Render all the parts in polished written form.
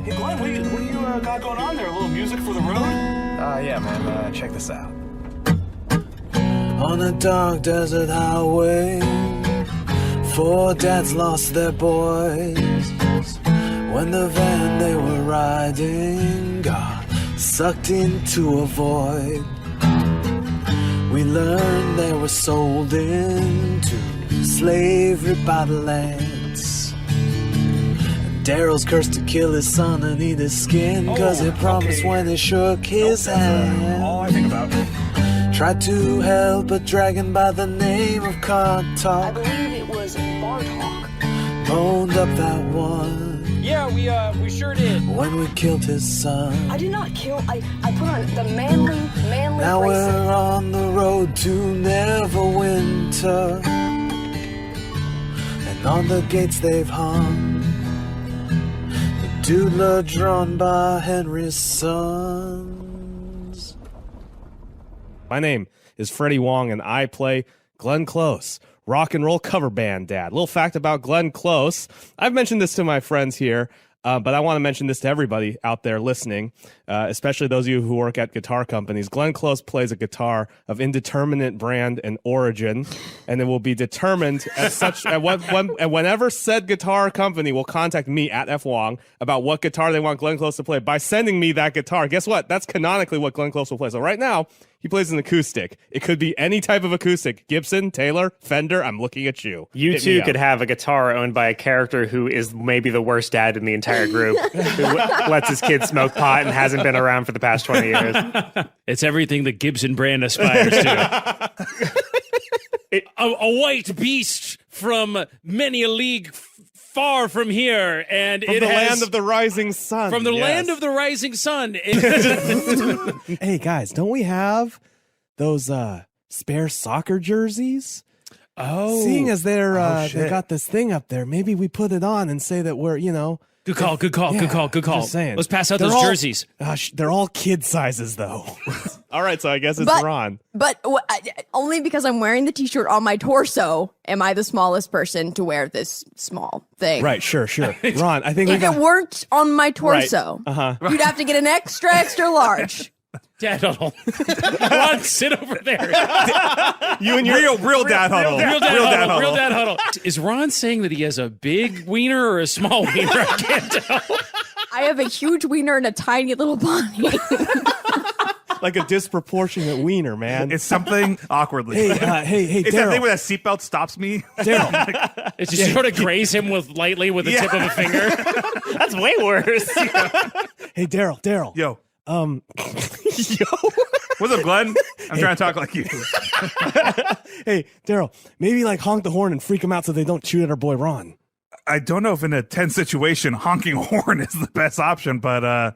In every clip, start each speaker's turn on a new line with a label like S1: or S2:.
S1: Hey, Glenn, what do you got going on there? A little music for the road?
S2: Yeah, man. Check this out.
S3: On a dark desert highway, 4 dads lost their boys. When the van they were riding got sucked into a void. We learned they were sold into slavery by the Lance. And Daryl's cursed to kill his son and eat his skin, cause he promised when he shook his hand.
S1: All I think about.
S3: Tried to help a dragon by the name of Contalk.
S4: I believe it was Bartok.
S3: Boned up that one.
S5: Yeah, we sure did.
S3: When we killed his son.
S4: I did not kill. I put on the manly
S3: Now
S4: bracelet.
S3: we're on the road to Neverwinter. And on the gates they've hung the doodler drawn by Henry's sons.
S6: My name is Freddie Wong, and I play Glenn Close, rock and roll cover band dad. Little fact about Glenn Close. I've mentioned this to my friends here, but I want to mention this to everybody out there listening, especially those of you who work at guitar companies. Glenn Close plays a guitar of indeterminate brand and origin, and it will be determined as such. And whenever said guitar company will contact me at F Wong about what guitar they want Glenn Close to play by sending me that guitar, guess what? That's canonically what Glenn Close will play. So right now, he plays an acoustic. It could be any type of acoustic. Gibson, Taylor, Fender. I'm looking at you.
S7: You too could have a guitar owned by a character who is maybe the worst dad in the entire group, who lets his kids smoke pot and hasn't been around for the past 20 years.
S5: It's everything the Gibson brand aspires to. A white beast from many a league far from here, and
S6: From the land of the rising sun.
S5: From the
S6: yes.
S5: land of the rising sun.
S6: Hey, guys, don't we have those spare soccer jerseys?
S5: Oh.
S6: Seeing as they got this thing up there, maybe we put it on and say that we're,
S5: Good call.
S6: Yeah, just saying.
S5: Let's pass out
S6: They're
S5: those
S6: all-
S5: jerseys.
S6: They're all kid sizes, though. All right, so I guess it's Ron.
S8: But only because I'm wearing the t-shirt on my torso am I the smallest person to wear this small thing.
S6: Right, sure. Ron, I think
S8: If it weren't on my torso,
S6: Uh-huh.
S8: you'd have to get an extra large.
S5: Dad huddle. Ron, sit over there.
S6: You and your
S1: Real dad huddle.
S5: Real dad huddle. Is Ron saying that he has a big wiener or a small wiener? I can't tell.
S8: I have a huge wiener and a tiny little body.
S6: like a disproportionate wiener, man.
S1: It's something awkwardly.
S6: Hey,
S1: It's that
S6: Daryl.
S1: thing where that seatbelt stops me.
S6: Daryl.
S5: It's just sort of graze him lightly with the tip of a finger.
S7: That's way worse.
S6: Hey, Daryl.
S1: Yo.
S6: Yo.
S1: What's up, Glenn? I'm trying to talk like you.
S6: Hey, Daryl, maybe like honk the horn and freak them out so they don't shoot at our boy Ron.
S1: I don't know if in a tense situation, honking a horn is the best option, but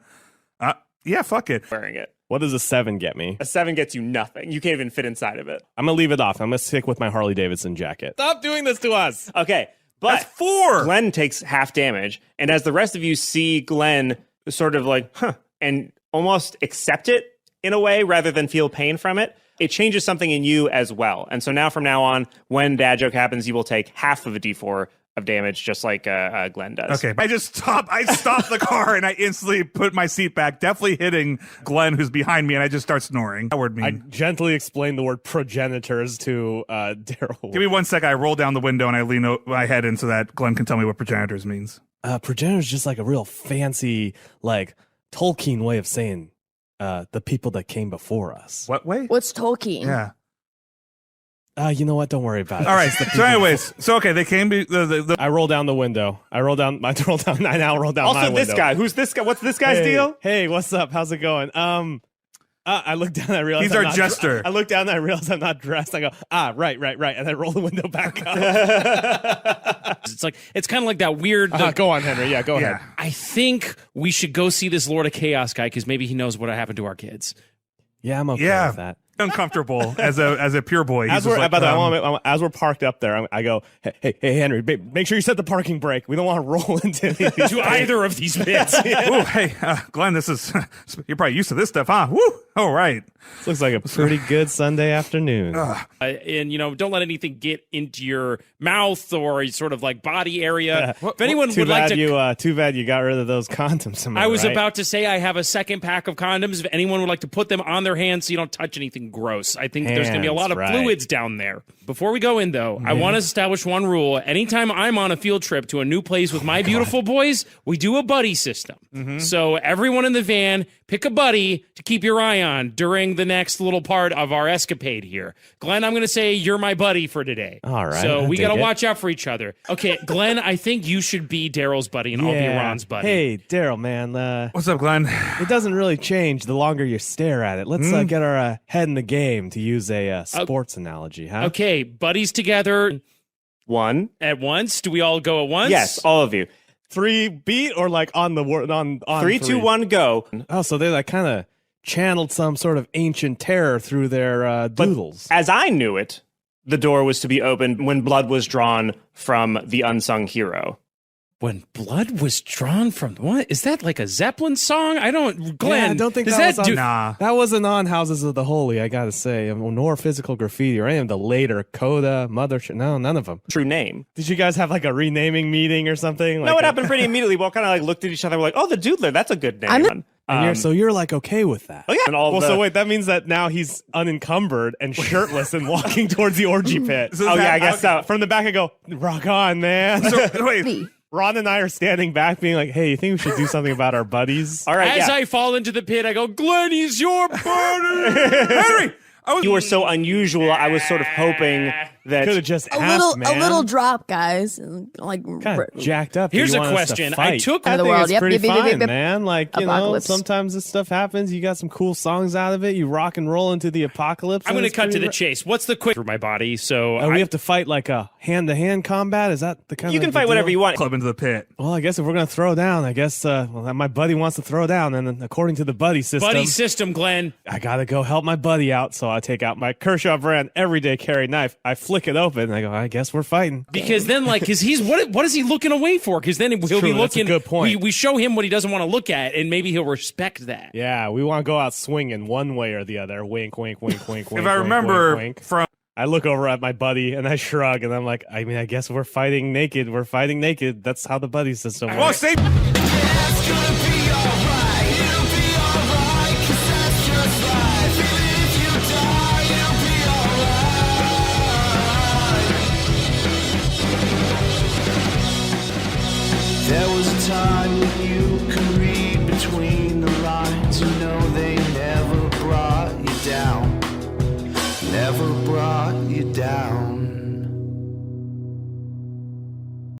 S1: yeah, fuck it.
S7: Wearing it.
S6: What does a 7 get me?
S7: A 7 gets you nothing. You can't even fit inside of it.
S6: I'm going to leave it off. I'm going to stick with my Harley Davidson jacket. Stop doing this to us.
S7: Okay, but
S1: That's 4.
S7: Glenn takes half damage, and as the rest of you see Glenn sort of like, and almost accept it in a way rather than feel pain from it, it changes something in you as well. And so now from now on, when dad joke happens, you will take half of a d4 of damage, just like Glenn does.
S1: Okay, I stopped the car and I instantly put my seat back, definitely hitting Glenn who's behind me, and I just start snoring. That word mean.
S6: I gently explained the word progenitors to Daryl.
S1: Give me 1 sec. I roll down the window and I lean my head in so that Glenn can tell me what progenitors means.
S6: Progenitors is just like a real fancy, like Tolkien way of saying the people that came before us.
S1: What way?
S8: What's Tolkien?
S1: Yeah.
S6: You know what? Don't worry about it.
S1: All right.
S6: It's the
S1: So,
S6: people
S1: anyways, okay, they came.
S6: I roll down the window. I roll down my window.
S7: Also, this guy. Who's this guy? What's this guy's deal?
S6: Hey, what's up? How's it going? I look down and I realize
S1: He's our jester.
S6: I look down and I realize I'm not dressed. I go, right. And I roll the window back up.
S5: It's kind of like that weird.
S6: Go on, Henry. Yeah, go ahead.
S5: I think we should go see this Lord of Chaos guy because maybe he knows what happened to our kids.
S6: Yeah, I'm okay with that.
S1: Uncomfortable as a pure boy.
S6: As we're parked up there, I go, hey, Henry, make sure you set the parking brake. We don't want to roll into
S5: to either of these bits.
S1: Ooh, hey, Glenn, this is you're probably used to this stuff, huh? Woo! All right.
S6: This looks like a pretty good Sunday afternoon.
S5: And don't let anything get into your mouth or sort of like body area. If anyone would like to,
S6: too bad you got rid of those condoms.
S5: I was about to say I have a second pack of condoms. If anyone would like to put them on their hands so you don't touch anything gross, I think there's going to be a lot of fluids down there. Before we go in, though, I want to establish one rule. Anytime I'm on a field trip to a new place with my beautiful boys, we do a buddy system. So everyone in the van, pick a buddy to keep your eye on during the next little part of our escapade here. Glenn, I'm going to say you're my buddy for today.
S6: All right.
S5: So we got to
S6: dig it.
S5: watch out for each other. Okay, Glenn, I think you should be Daryl's buddy and I'll be Ron's buddy.
S6: Hey, Daryl, man.
S1: What's up, Glenn?
S6: It doesn't really change the longer you stare at it. Let's get our head in the game, to use a sports analogy, huh?
S5: Okay, buddies together.
S7: One.
S5: At once? Do we all go at once?
S7: Yes, all of you.
S6: 3 beat or like on the word on
S7: 3, 2, 1, go.
S6: Oh, so they like kind of channeled some sort of ancient terror through their doodles.
S7: As I knew it, the door was to be opened when blood was drawn from the unsung hero.
S5: When blood was drawn from what? Is that like a Zeppelin song? I don't. Glenn,
S6: Yeah, I don't think
S5: does
S6: that was on,
S1: Nah.
S6: That wasn't on Houses of the Holy, I gotta say, nor Physical Graffiti or any of the later Coda, Mothership. No, none of them.
S7: True name.
S6: Did you guys have like a renaming meeting or something?
S7: No, it happened pretty immediately. We all kind of like looked at each other. We're like, "Oh, the Doodler. That's a good name."
S6: So you're like okay with that?
S7: Oh yeah. And all
S6: So wait, that means that now he's unencumbered and shirtless and walking towards the orgy pit.
S1: So
S7: Oh yeah, I guess so.
S6: From the back, I go, rock on, man.
S1: So, wait.
S6: Ron and I are standing back being like, hey, you think we should do something about our buddies?
S7: All right.
S5: As
S7: Yeah.
S5: I fall into the pit, I go, Glenn, he's your buddy.
S1: Henry!
S7: You were so unusual. I was sort of hoping that
S6: Could have just
S8: A
S6: asked, man.
S8: a little drop, guys. Like
S6: Kind of jacked up.
S5: Here's
S6: You
S5: a
S6: want us to
S5: question.
S6: fight.
S5: I took
S6: I
S8: End of the
S6: think
S8: world.
S6: it's
S8: Yep,
S6: pretty
S8: yep, yep,
S6: fine,
S8: yep, yep.
S6: man. Like,
S8: Apocalypse.
S6: sometimes this stuff happens. You got some cool songs out of it. You rock and roll into the apocalypse.
S5: I'm
S6: and
S5: going to
S6: it's
S5: cut to
S6: pretty
S5: the chase. What's the quick for my body? So
S6: And we have to fight like a hand-to-hand combat? Is that the kind
S7: you
S6: of
S7: can
S6: the
S7: fight whatever
S6: deal?
S7: you want.
S1: Club into the pit.
S6: Well, I guess if we're going to throw down, I guess my buddy wants to throw down. And then according to the buddy system,
S5: Glenn.
S6: I got to go help my buddy out. So I take out my Kershaw brand everyday carry knife. I flick it open and I go, I guess we're fighting.
S5: Because then, like, because what is he looking away for? Because then he'll be
S6: true, that's a
S5: looking.
S6: good point.
S5: We show him what he doesn't want to look at, and maybe he'll respect that.
S6: Yeah, we want to go out swinging one way or the other. Wink, wink, wink, wink, wink.
S1: If I
S6: wink,
S1: remember
S6: wink, wink.
S1: from
S6: I look over at my buddy and I shrug and I'm like, I mean, I guess we're fighting naked. We're fighting naked. That's how the buddy system
S1: well,
S6: works.
S1: say
S3: There was a time when you could read between the lines. You know they never brought you down. Never brought you down.